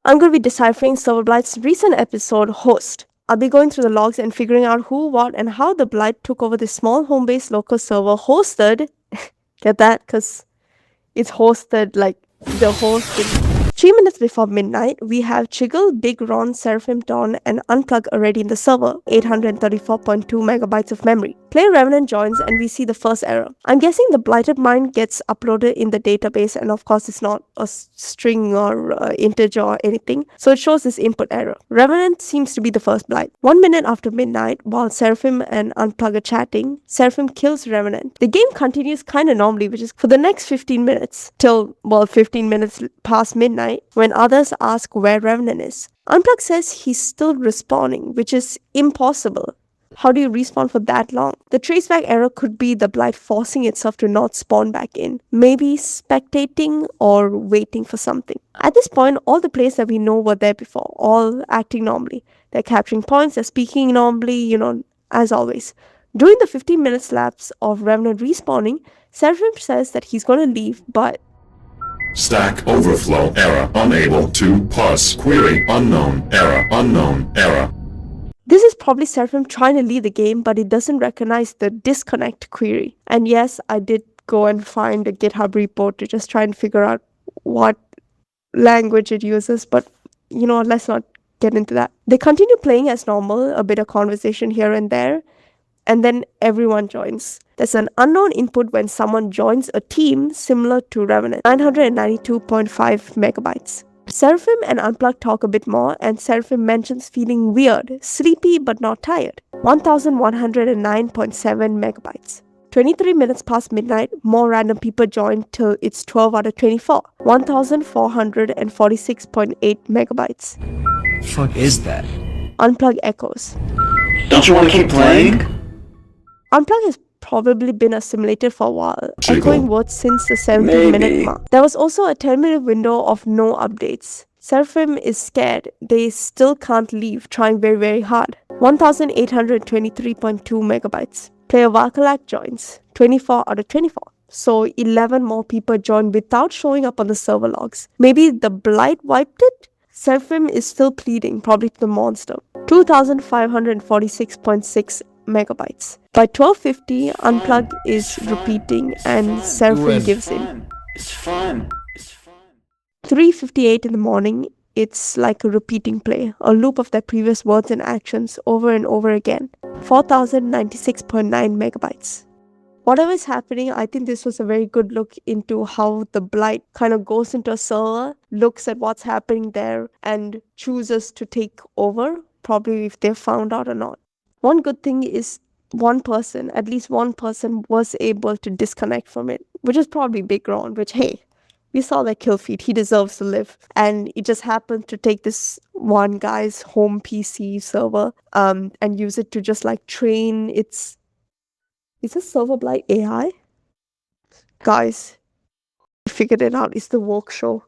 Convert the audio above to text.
I'm going to be deciphering ServerBlight's recent episode host. I'll be going through the logs and figuring out who, what, and how the Blight took over this small home-based local server hosted. Get that? Because it's hosted like the host. 3 minutes before midnight, we have Chiggle, Big Ron, Seraphim Dawn, and Unplug already in the server, 834.2 megabytes of memory. Player Revenant joins and we see the first error. I'm guessing the Blighted Mind gets uploaded in the database, and of course it's not a string or integer or anything, so it shows this input error. Revenant seems to be the first Blight. 1 minute after midnight, while Seraphim and Unplug are chatting, Seraphim kills Revenant. The game continues kinda normally, which is for the next 15 minutes, till, 15 minutes past midnight, when others ask where Revenant is. Unplug says he's still respawning, which is impossible. How do you respawn for that long? The traceback error could be the Blight forcing itself to not spawn back in. Maybe spectating or waiting for something. At this point, all the players that we know were there before, all acting normally. They're capturing points, they're speaking normally, as always. During the 15 minutes lapse of Revenant respawning, Seraphim says that he's going to leave, but Stack overflow error unable to parse query unknown error. This is probably Seraphim trying to leave the game, but it doesn't recognize the disconnect query. And yes, I did go and find a GitHub repo to just try and figure out what language it uses, but let's not get into that. They continue playing as normal, a bit of conversation here and there, and then everyone joins. There's an unknown input when someone joins a team similar to Revenant, 992.5 megabytes. Seraphim and Unplug talk a bit more, and Seraphim mentions feeling weird, sleepy but not tired, 1109.7 megabytes. 23 minutes past midnight, more random people join till it's 12 out of 24, 1446.8 megabytes. Fuck is that? Unplug echoes. Don't you want to keep playing? Unplug has probably been assimilated for a while, Jiggle. echoing words since the 17-minute mark. There was also a 10-minute window of no updates. Seraphim is scared. They still can't leave, trying very, very hard. 1823.2 megabytes. Player Varkalak joins, 24 out of 24. So 11 more people join without showing up on the server logs. Maybe the Blight wiped it? Seraphim is still pleading, probably to the monster. 2546.6 megabytes. By 12:50, Unplug is repeating and Seraphim gives in. It's fun. 3:58 in the morning, it's like a repeating play, a loop of their previous words and actions over and over again. 4096.9 megabytes. Whatever is happening, I think this was a very good look into how the Blight kind of goes into a server, looks at what's happening there, and chooses to take over, probably if they're found out or not. One good thing is at least one person was able to disconnect from it, which is probably Big Ron, which, hey, we saw that kill feed, he deserves to live. And it just happened to take this one guy's home PC server and use it to just like train its... Is this ServerBlight AI? Guys, we figured it out. It's the woke show.